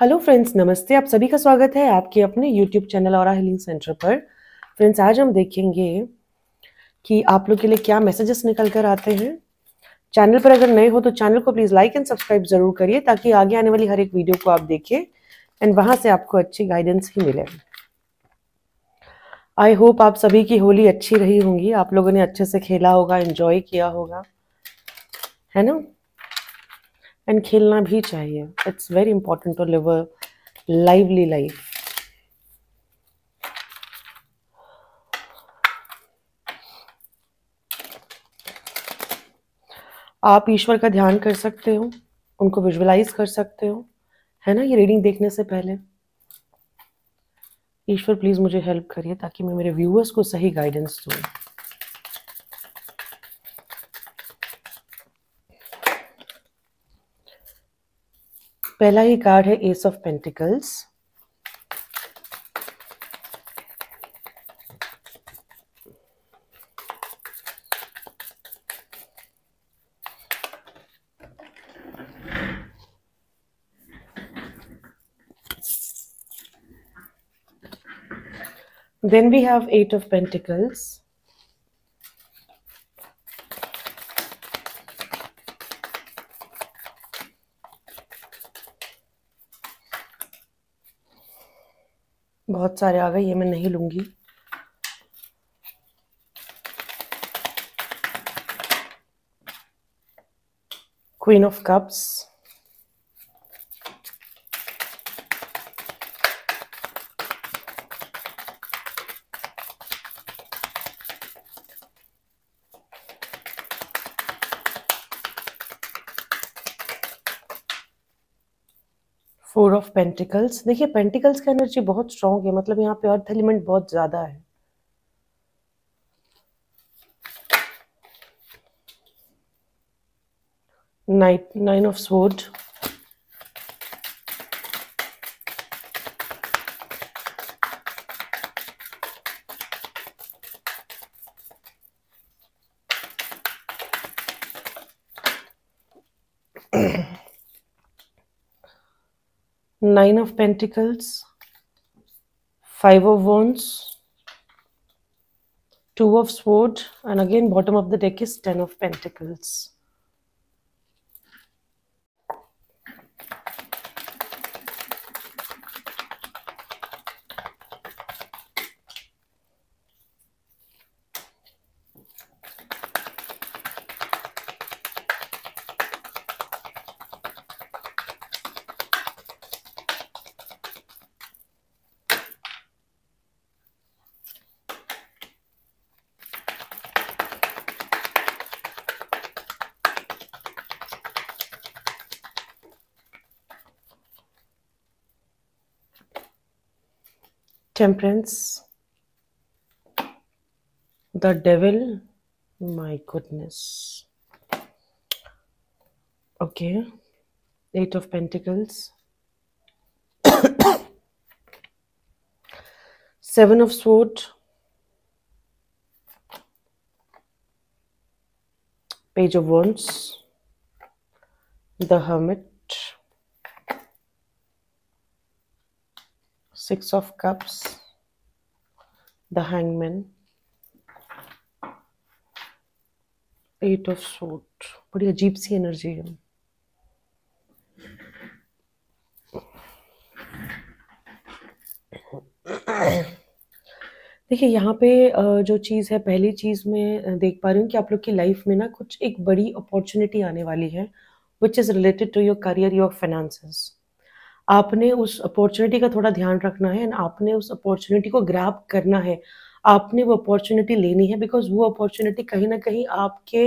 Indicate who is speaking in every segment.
Speaker 1: Hello friends, नमस्ते। आप सभी का स्वागत है आपके अपने यूट्यूब चैनल और हीलिंग सेंटर पर। फ्रेंड्स, आज हम देखेंगे कि आप लोग के लिए क्या मैसेजेस निकल कर आते हैं। चैनल पर अगर नए हो तो चैनल को प्लीज़ लाइक एंड सब्सक्राइब ज़रूर करिए ताकि आगे आने वाली हर एक वीडियो को आप देखें एंड वहाँ से आपको अच्छी गाइडेंस ही मिले। आई होप आप सभी की होली अच्छी रही होंगी, आप लोगों ने अच्छे से खेला होगा, एंजॉय किया होगा, है ना। एंड खेलना भी चाहिए। It's very important to live a lively life. आप ईश्वर का ध्यान कर सकते हो, उनको विजुअलाइज कर सकते हो, है ना। ये रीडिंग देखने से पहले ईश्वर प्लीज मुझे हेल्प करिए ताकि मैं मेरे व्यूअर्स को सही गाइडेंस दूं। पहला ही कार्ड है S of pentacles. Then we have Eight of Pentacles. बहुत सारे आ गए, ये मैं नहीं लूंगी। Queen of Cups. Four of pentacles. देखिए, पेंटिकल्स का एनर्जी बहुत स्ट्रांग है, मतलब यहाँ पे अर्थ एलिमेंट बहुत ज्यादा है। Nine of sword. Nine of Pentacles, Five of Wands, Two of Swords, and again bottom of the deck is Ten of Pentacles. Temperance, the Devil, my goodness. Okay, Eight of Pentacles, Seven of Swords, Page of Wands, the Hermit, Six of Cups, the Hangman, Eight of Swords। बड़ी अजीब सी energy है। देखिए, यहाँ पे जो चीज़ है, पहली चीज़ मैं देख पा रही हूँ कि आप लोग की लाइफ में ना कुछ एक बड़ी अपॉर्चुनिटी आने वाली है, which is related to your career, your finances. आपने उस अपॉर्चुनिटी का थोड़ा ध्यान रखना है एंड आपने उस अपॉर्चुनिटी को ग्रैब करना है। आपने वो अपॉर्चुनिटी लेनी है बिकॉज वो अपॉर्चुनिटी कहीं ना कहीं आपके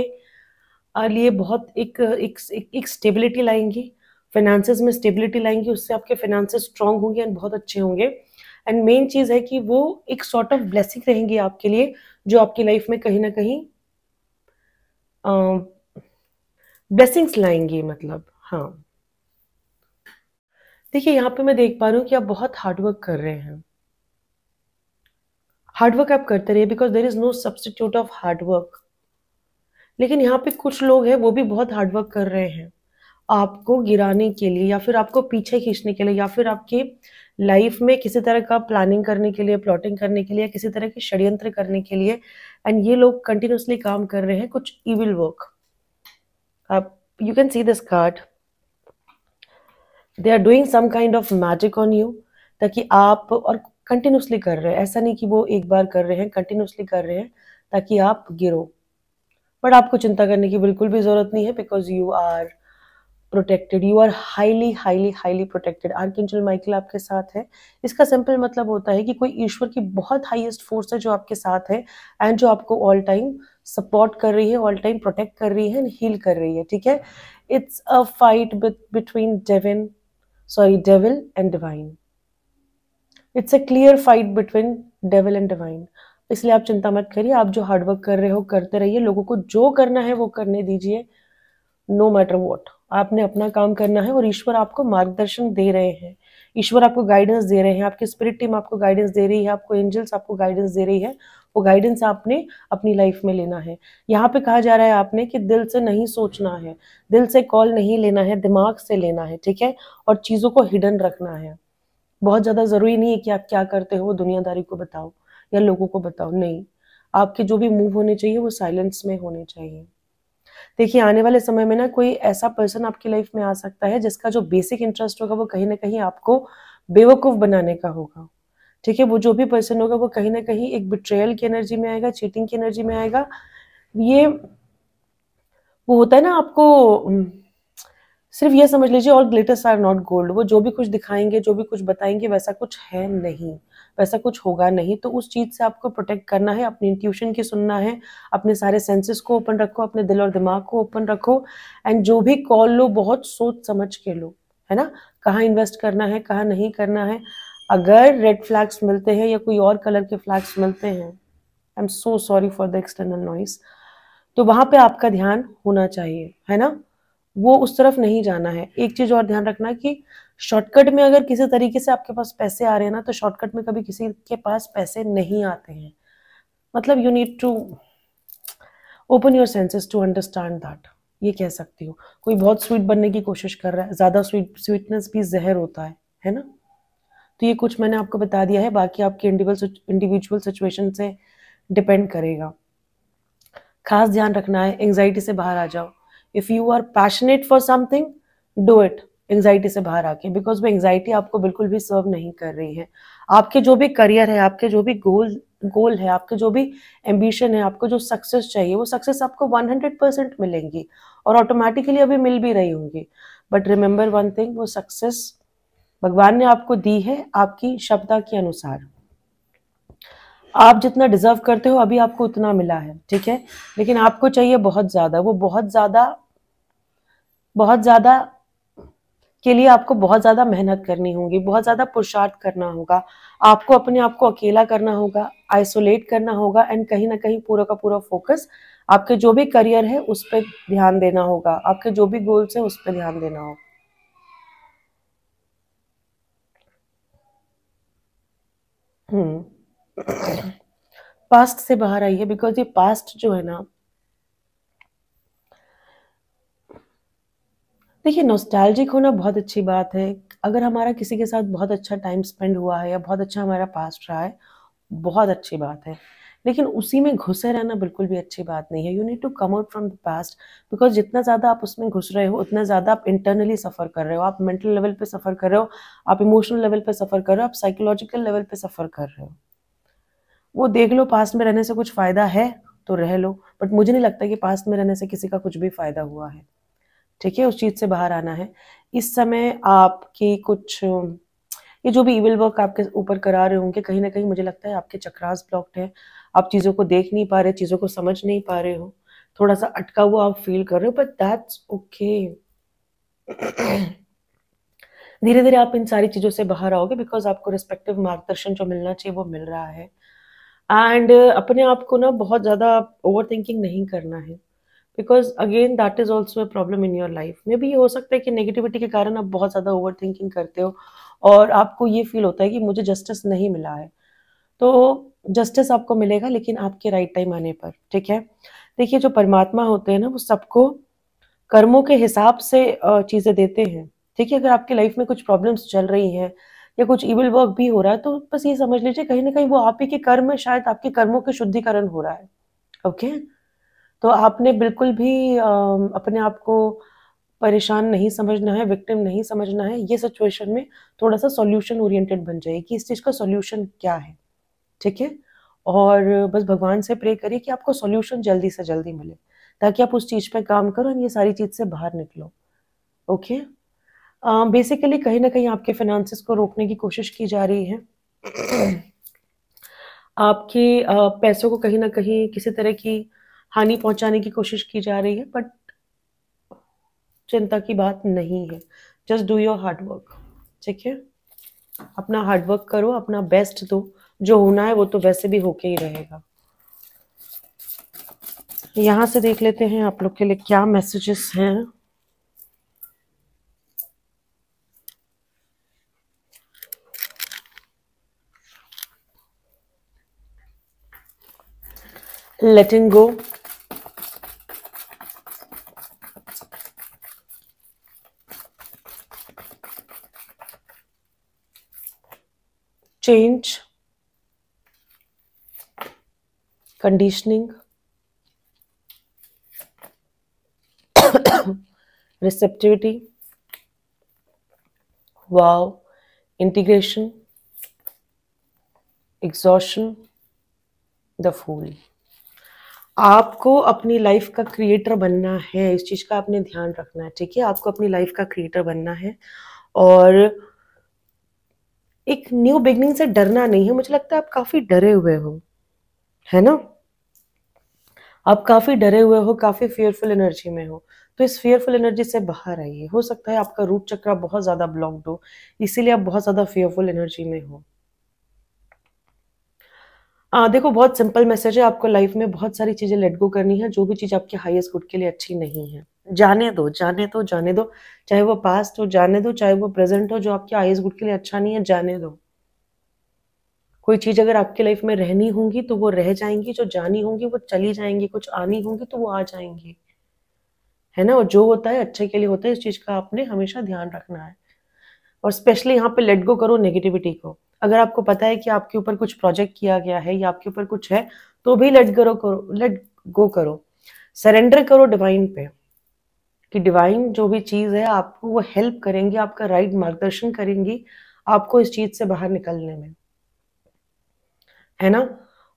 Speaker 1: लिए बहुत एक स्टेबिलिटी लाएंगी, फाइनेंसेस में स्टेबिलिटी लाएंगी। उससे आपके फाइनेंसेस स्ट्रांग होंगे एंड बहुत अच्छे होंगे। एंड मेन चीज़ है कि वो एक सॉर्ट ऑफ ब्लेसिंग रहेंगी आपके लिए, जो आपकी लाइफ में कहीं ना कहीं ब्लेसिंग्स लाएंगी, मतलब। हाँ, देखिए, यहाँ पे मैं देख पा रही हूँ कि आप बहुत हार्डवर्क कर रहे हैं। हार्डवर्क आप करते रहिए because there is no substitute of hard work. लेकिन यहाँ पे कुछ लोग हैं वो भी बहुत हार्डवर्क कर रहे हैं आपको गिराने के लिए या फिर आपको पीछे खींचने के लिए या फिर आपके लाइफ में किसी तरह का प्लानिंग करने के लिए, प्लॉटिंग करने के लिए, किसी तरह के षड्यंत्र करने के लिए, एंड ये लोग कंटिन्यूअसली काम कर रहे हैं कुछ इविल वर्क। आप you can see this card, they are doing some kind of magic on you, ताकि आप, और कंटिन्यूअसली कर रहे हैं, ऐसा नहीं कि वो एक बार कर रहे हैं, कंटिन्यूअसली कर रहे हैं ताकि आप गिरो। बट आपको चिंता करने की बिल्कुल भी जरूरत नहीं है, because you are protected, you are highly highly highly protected. Archangel Michael आपके साथ है। इसका सिंपल मतलब होता है कि कोई ईश्वर की बहुत हाईएस्ट फोर्स है जो आपके साथ है, एंड जो आपको ऑल टाइम सपोर्ट कर रही है, ऑल टाइम प्रोटेक्ट कर रही है एंड हील कर रही है, ठीक है। It's a fight between devil and divine. It's a clear fight between devil and divine. इसलिए आप चिंता मत करिए, आप जो हार्डवर्क कर रहे हो करते रहिए, लोगों को जो करना है वो करने दीजिए, नो मैटर वॉट। आपने अपना काम करना है और ईश्वर आपको मार्गदर्शन दे रहे हैं, ईश्वर आपको गाइडेंस दे रहे हैं, आपकी स्पिरिट टीम आपको गाइडेंस दे रही है, आपको एंजल्स आपको गाइडेंस दे रही है। वो गाइडेंस आपने अपनी लाइफ में लेना है। यहाँ पे कहा जा रहा है आपने कि दिल से नहीं सोचना है, दिल से कॉल नहीं लेना है, दिमाग से लेना है, ठीक है। और चीज़ों को हिडन रखना है। बहुत ज़्यादा ज़रूरी नहीं है कि आप क्या करते हो दुनियादारी को बताओ या लोगों को बताओ, नहीं। आपके जो भी मूव होने चाहिए वो साइलेंस में होने चाहिए। देखिए, आने वाले समय में ना कोई ऐसा पर्सन आपकी लाइफ में आ सकता है जिसका जो बेसिक इंटरेस्ट होगा वो कहीं ना कहीं आपको बेवकूफ़ बनाने का होगा, ठीक है। वो जो भी पर्सन होगा वो कहीं ना कहीं एक बिट्रेयल की एनर्जी में आएगा, चीटिंग की एनर्जी में आएगा। ये वो होता है ना, आपको सिर्फ ये समझ लीजिए, all glitters are not gold. वो जो भी कुछ दिखाएंगे, जो भी कुछ बताएंगे, वैसा कुछ है नहीं, वैसा कुछ होगा नहीं। तो उस चीज़ से आपको प्रोटेक्ट करना है, अपनी इंट्यूशन की सुनना है, अपने सारे सेंसेस को ओपन रखो, अपने दिल और दिमाग को ओपन रखो, एंड जो भी कॉल लो बहुत सोच समझ के लो, है ना। कहाँ इन्वेस्ट करना है, कहाँ नहीं करना है। अगर रेड फ्लैग्स मिलते हैं या कोई और कलर के फ्लैग्स मिलते हैं, I am so sorry for the external noise, तो वहां पे आपका ध्यान होना चाहिए, है ना। वो उस तरफ नहीं जाना है। एक चीज और ध्यान रखना कि शॉर्टकट में अगर किसी तरीके से आपके पास पैसे आ रहे हैं ना, तो शॉर्टकट में कभी किसी के पास पैसे नहीं आते हैं। मतलब you need to open your senses to understand that, ये कह सकती हूँ। कोई बहुत स्वीट बनने की कोशिश कर रहा है, ज्यादा स्वीटनेस भी जहर होता है ना। तो ये कुछ मैंने आपको बता दिया है, बाकी आपकी इंडिविजुअल सिचुएशन से डिपेंड करेगा। खास ध्यान रखना है, एंग्जाइटी से बाहर आ जाओ। If you are passionate for something, do it anxiety से बाहर आके, बिकॉज वो एंग्जाइटी आपको बिल्कुल भी सर्व नहीं कर रही है। आपके जो भी करियर है, आपके जो भी गोल है, आपके जो भी एम्बिशन है, आपको जो सक्सेस चाहिए, वो सक्सेस आपको 100% मिलेंगी और ऑटोमेटिकली अभी मिल भी रही होंगी। बट रिमेंबर वन थिंग, वो सक्सेस भगवान ने आपको दी है आपकी क्षमता के अनुसार। आप जितना डिजर्व करते हो अभी आपको उतना मिला है, ठीक है। लेकिन आपको चाहिए बहुत ज्यादा, वो बहुत ज्यादा के लिए आपको बहुत ज्यादा मेहनत करनी होगी, बहुत ज्यादा पुरुषार्थ करना होगा। आपको अपने आप को अकेला करना होगा, आइसोलेट करना होगा, एंड कहीं ना कहीं पूरा का पूरा फोकस आपके जो भी करियर है उस पर ध्यान देना होगा, आपके जो भी गोल्स है उस पर ध्यान देना होगा। पास्ट से बाहर आइए, बिकॉज ये पास्ट जो है ना, देखिए, नॉस्टैल्जिक होना बहुत अच्छी बात है। अगर हमारा किसी के साथ बहुत अच्छा टाइम स्पेंड हुआ है या बहुत अच्छा हमारा पास्ट रहा है, बहुत अच्छी बात है। लेकिन उसी में घुसे रहना बिल्कुल भी अच्छी बात नहीं है। You need to come out from the past, because जितना ज़्यादा आप उसमें घुस रहे हो उतना ज़्यादा आप इंटरनली सफ़र कर रहे हो, आप मेंटल लेवल पे सफ़र कर रहे हो, आप इमोशनल लेवल पे सफ़र कर रहे हो, आप साइकोलॉजिकल लेवल पे सफ़र कर रहे हो। वो देख लो, पास्ट में रहने से कुछ फ़ायदा है तो रह लो, बट मुझे नहीं लगता कि पास्ट में रहने से किसी का कुछ भी फ़ायदा हुआ है, ठीक है। उस चीज़ से बाहर आना है। इस समय आपकी कुछ ये जो भी इविल वर्क आपके ऊपर करा रहे होंगे, कहीं ना कहीं मुझे लगता है आपके चक्रास ब्लॉक्ड है, आप चीज़ों को देख नहीं पा रहे, चीज़ों को समझ नहीं पा रहे हो, थोड़ा सा अटका हुआ आप फील कर रहे हो, बट दैट्स ओके। धीरे धीरे आप इन सारी चीज़ों से बाहर आओगे, बिकॉज आपको रिस्पेक्टिव मार्गदर्शन जो मिलना चाहिए वो मिल रहा है। एंड अपने आप को ना बहुत ज़्यादा ओवर थिंकिंग नहीं करना है, because again that is also a problem in your life. में भी ये हो सकता है कि नेगेटिविटी के कारण आप बहुत ज़्यादा ओवर थिंकिंग करते हो और आपको ये फील होता है कि मुझे जस्टिस नहीं मिला है। तो जस्टिस आपको मिलेगा, लेकिन आपके राइट टाइम आने पर, ठीक है। देखिए, जो परमात्मा होते हैं ना, वो सबको कर्मों के हिसाब से चीज़ें देते हैं। ठीक है? अगर आपकी लाइफ में कुछ प्रॉब्लम्स चल रही हैं या कुछ इविल वर्क भी हो रहा है, तो बस ये समझ लीजिए कहीं न कहीं वो आप ही के कर्म है, शायद आपके कर्मों के शुद्धिकरण हो रहा है। ओके? तो आपने बिल्कुल भी अपने आप को परेशान नहीं समझना है, विक्टिम नहीं समझना है। ये सिचुएशन में थोड़ा-सा सॉल्यूशन ओरिएंटेड बन जाइए कि इस चीज़ का सॉल्यूशन क्या है, ठीक है? और बस भगवान से प्रे करिए कि आपको सॉल्यूशन जल्दी से जल्दी मिले, ताकि आप उस चीज़ पे काम करो और ये सारी चीज़ से बाहर निकलो, ओके? बेसिकली कहीं न कहीं आपके फाइनेंसेस को रोकने की कोशिश की जा रही है। आपके पैसों को कहीं न कहीं किसी तरह की हानि पहुँचाने की कोशिश की जा रही है, बट चिंता की बात नहीं है। Just do your hard work, ठीक है? अपना हार्ड वर्क करो, अपना बेस्ट दो। जो होना है वो तो वैसे भी होके ही रहेगा। यहाँ से देख लेते हैं आप लोग के लिए क्या मैसेजेस हैं। Letting go, change, conditioning, receptivity, wow, integration, exhaustion, the fool. आपको अपनी लाइफ का क्रिएटर बनना है, इस चीज का आपने ध्यान रखना है, ठीक है? आपको अपनी लाइफ का क्रिएटर बनना है और एक न्यू बिगनिंग से डरना नहीं है। मुझे लगता है आप काफी डरे हुए हो, है ना? आप काफी डरे हुए हो, काफी फियरफुल एनर्जी में हो। तो इस फियरफुल एनर्जी से बाहर आइए। हो सकता है आपका रूट चक्र बहुत ज्यादा ब्लॉक्ड हो, इसीलिए आप बहुत ज्यादा फियरफुल एनर्जी में हो। देखो, बहुत सिंपल मैसेज है। आपको लाइफ में बहुत सारी चीजें लेट गो करनी है, जो भी चीज आपके हाईएस्ट गुड के लिए अच्छी नहीं है। जाने दो, जाने दो, जाने दो। चाहे वो पास्ट हो जाने दो, चाहे वो प्रेजेंट हो जो आपके हाईएस्ट गुड के लिए अच्छा नहीं है, जाने दो। कोई चीज अगर आपकी लाइफ में रहनी होंगी तो वो रह जाएंगी, जो जानी होंगी वो चली जाएंगी, कुछ आनी होंगी तो वो आ जाएंगी, है ना? और जो होता है अच्छे के लिए होता है, इस चीज का आपने हमेशा ध्यान रखना है। और स्पेशली यहाँ पे लेट गो करो नेगेटिविटी को। अगर आपको पता है कि आपके ऊपर कुछ प्रोजेक्ट किया गया है या आपके ऊपर कुछ है, तो भी लेट गो करो, सरेंडर करो डिवाइन पे, कि डिवाइन जो भी चीज है आपको वो हेल्प करेंगी, आपका राइट मार्गदर्शन करेंगी आपको इस चीज से बाहर निकलने में, है ना?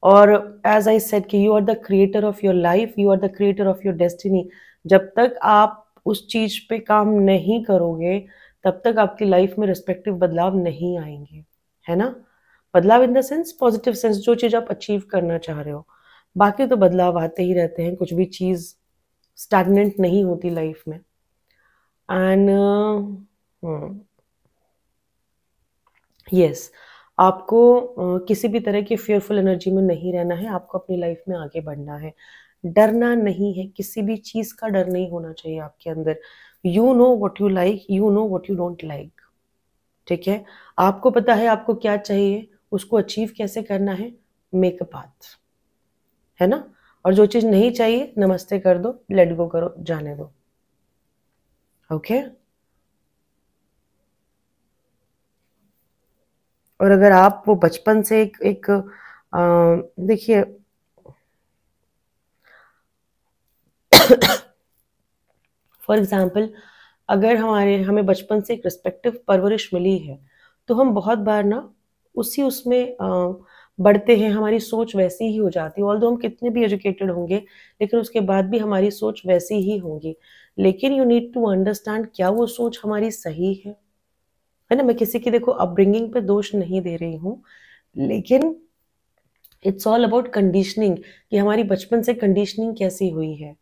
Speaker 1: और एज आई सेड कि you are the creator of your life, you are the creator of your destiny. जब तक आप उस चीज पे काम नहीं करोगे, तब तक आपकी लाइफ में रिस्पेक्टिव बदलाव नहीं आएंगे, है ना? बदलाव in the sense, positive sense, जो चीज आप अचीव करना चाह रहे हो। बाकी तो बदलाव आते ही रहते हैं, कुछ भी चीज स्टैग्नेंट नहीं होती लाइफ में। एंड यस, आपको किसी भी तरह की फियरफुल एनर्जी में नहीं रहना है। आपको अपनी लाइफ में आगे बढ़ना है, डरना नहीं है। किसी भी चीज का डर नहीं होना चाहिए आपके अंदर। You know what you like, you know what you don't like, ठीक है? आपको पता है आपको क्या चाहिए, उसको अचीव कैसे करना है। मेक अ पाथ, है ना? और जो चीज नहीं चाहिए, नमस्ते कर दो, लेट गो करो, जाने दो, ओके? और अगर आप वो बचपन से एक देखिए, फॉर एग्जाम्पल, अगर हमें बचपन से एक रिस्पेक्टिव परवरिश मिली है, तो हम बहुत बार ना उसी उसमें बढ़ते हैं, हमारी सोच वैसी ही हो जाती है। ऑल्दो हम कितने भी एजुकेटेड होंगे, लेकिन उसके बाद भी हमारी सोच वैसी ही होगी। लेकिन यू नीड टू अंडरस्टैंड, क्या वो सोच हमारी सही है ना? मैं किसी की देखो अपब्रिंगिंग पे दोष नहीं दे रही हूँ, लेकिन इट्स ऑल अबाउट कंडीशनिंग, कि हमारी बचपन से कंडीशनिंग कैसी हुई है,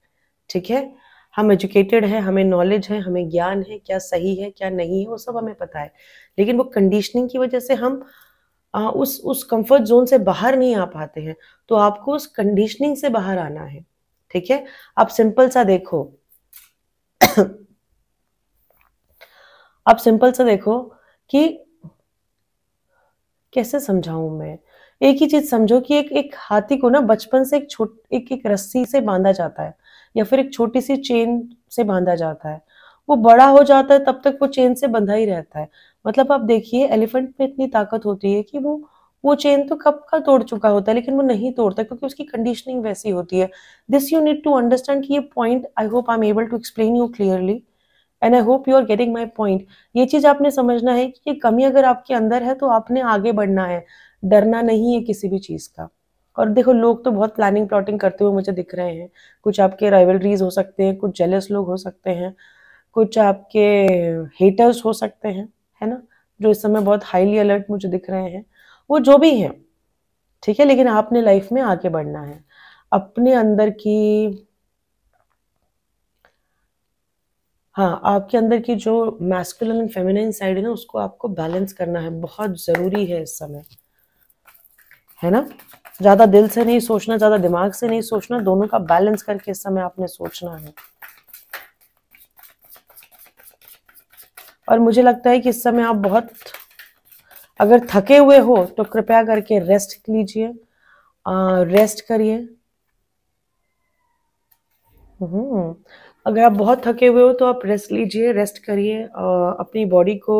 Speaker 1: ठीक है? हम एजुकेटेड हैं, हमें नॉलेज है, हमें ज्ञान है, क्या सही है क्या नहीं है वो सब हमें पता है, लेकिन वो कंडीशनिंग की वजह से हम उस कंफर्ट जोन से बाहर नहीं आ पाते हैं। तो आपको उस कंडीशनिंग से बाहर आना है, ठीक है? आप सिंपल सा देखो, आप सिंपल सा देखो कि कैसे समझाऊं मैं। एक ही चीज समझो कि एक एक हाथी को ना बचपन से एक एक रस्सी से बांधा जाता है, या फिर एक छोटी सी चेन से बांधा जाता है। वो बड़ा हो जाता है तब तक वो चेन से बंधा ही रहता है। मतलब आप देखिए एलिफेंट में इतनी ताकत होती है कि वो चेन तो कब का तोड़ चुका होता है, लेकिन वो नहीं तोड़ता क्योंकि उसकी कंडीशनिंग वैसी होती है। This you need to understand कि ये point, I hope I am able to explain you clearly and I hope you are getting my point. ये चीज आपने समझना है कि ये कमी अगर आपके अंदर है तो आपने आगे बढ़ना है, डरना नहीं है किसी भी चीज का। और देखो लोग तो बहुत प्लानिंग प्लॉटिंग करते हुए मुझे दिख रहे हैं। कुछ आपके राइवलरीज हो सकते हैं, कुछ जेलस लोग हो सकते हैं, कुछ आपके हेटर्स हो सकते हैं, है ना, जो इस समय बहुत हाईली अलर्ट मुझे दिख रहे हैं। वो जो भी हैं, ठीक है, लेकिन आपने लाइफ में आगे बढ़ना है। अपने अंदर की, हाँ, आपके अंदर की जो मैस्कुलिन एंड फेमिनिन साइड है ना, उसको आपको बैलेंस करना है, बहुत जरूरी है इस समय, है ना। ज्यादा दिल से नहीं सोचना, ज्यादा दिमाग से नहीं सोचना, दोनों का बैलेंस करके इस समय आपने सोचना है। और मुझे लगता है कि इस समय आप बहुत, अगर थके हुए हो तो कृपया करके रेस्ट लीजिए, रेस्ट करिए। अगर आप बहुत थके हुए हो तो आप रेस्ट लीजिए, रेस्ट करिए, अपनी बॉडी को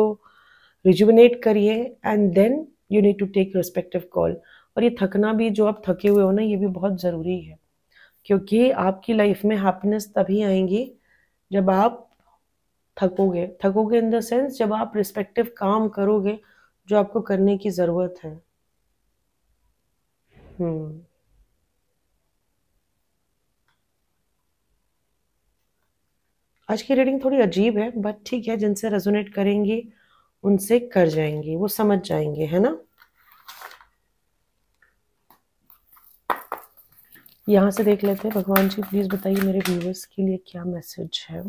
Speaker 1: रिजुविनेट करिए and then you need to take respective call. और ये थकना भी, जो आप थके हुए हो ना, ये भी बहुत ज़रूरी है, क्योंकि आपकी लाइफ में हैप्पीनेस तभी आएंगी जब आप थकोगे। थकोगे इन द सेंस जब आप रिस्पेक्टिव काम करोगे जो आपको करने की ज़रूरत है। हम्म आज की रीडिंग थोड़ी अजीब है, बट ठीक है, जिनसे रेजोनेट करेंगी उनसे कर जाएंगी, वो समझ जाएंगे, है ना। यहाँ से देख लेते हैं। भगवान जी प्लीज बताइए मेरे व्यूवर्स के लिए क्या मैसेज है।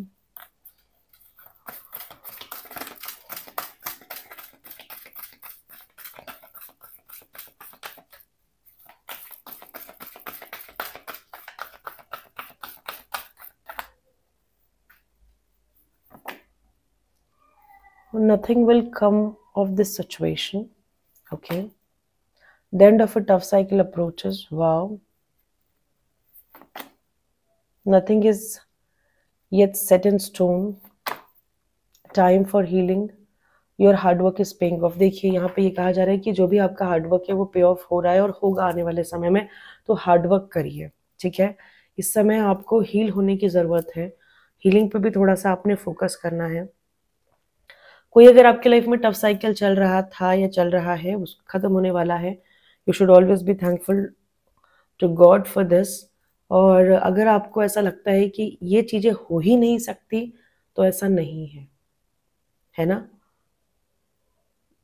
Speaker 1: Nothing will come of this situation. Okay. The end of a tough cycle approaches. Wow. Nothing is yet set in stone. Time for healing. Your hard work is paying off. देखिए यहाँ पे ये कहा जा रहा है कि जो भी आपका हार्ड वर्क है वो पे ऑफ हो रहा है और होगा आने वाले समय में। तो हार्ड वर्क करिए, ठीक है। इस समय आपको हील होने की ज़रूरत है। हीलिंग पे भी थोड़ा सा आपने फोकस करना है। कोई अगर आपके लाइफ में टफ साइकिल चल रहा था या चल रहा है, उस खत्म होने वाला है। You should always be thankful to God for this. और अगर आपको ऐसा लगता है कि ये चीज़ें हो ही नहीं सकती, तो ऐसा नहीं है, है ना।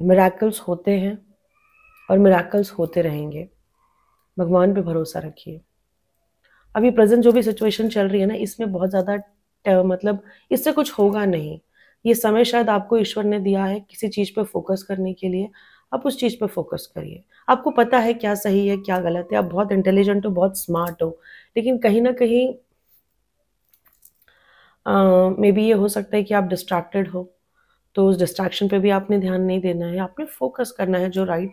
Speaker 1: मिराकल्स होते हैं और मिराकल्स होते रहेंगे। भगवान पे भरोसा रखिए। अभी प्रेजेंट जो भी सिचुएशन चल रही है ना, इसमें बहुत ज़्यादा मतलब इससे कुछ होगा नहीं। ये समय शायद आपको ईश्वर ने दिया है किसी चीज़ पे फोकस करने के लिए। आप उस चीज़ पे फोकस करिए। आपको पता है क्या सही है क्या गलत है, आप बहुत इंटेलिजेंट हो, बहुत स्मार्ट हो, लेकिन कहीं ना कहीं मे बी ये हो सकता है कि आप डिस्ट्रैक्टेड हो। तो उस डिस्ट्रैक्शन पे भी आपने ध्यान नहीं देना है, आपने फोकस करना है जो राइट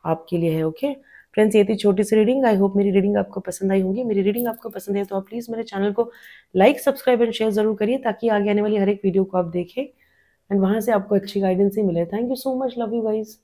Speaker 1: आपके लिए है। ओके फ्रेंड्स, ये थी छोटी सी रीडिंग। आई होप मेरी रीडिंग आपको पसंद आई होंगी। मेरी रीडिंग आपको पसंद है तो आप प्लीज़ मेरे चैनल को लाइक, सब्सक्राइब एंड शेयर जरूर करिए, ताकि आगे आने वाली हर एक वीडियो को आप देखें एंड वहाँ से आपको अच्छी गाइडेंस ही मिले। Thank you so much, love you guys.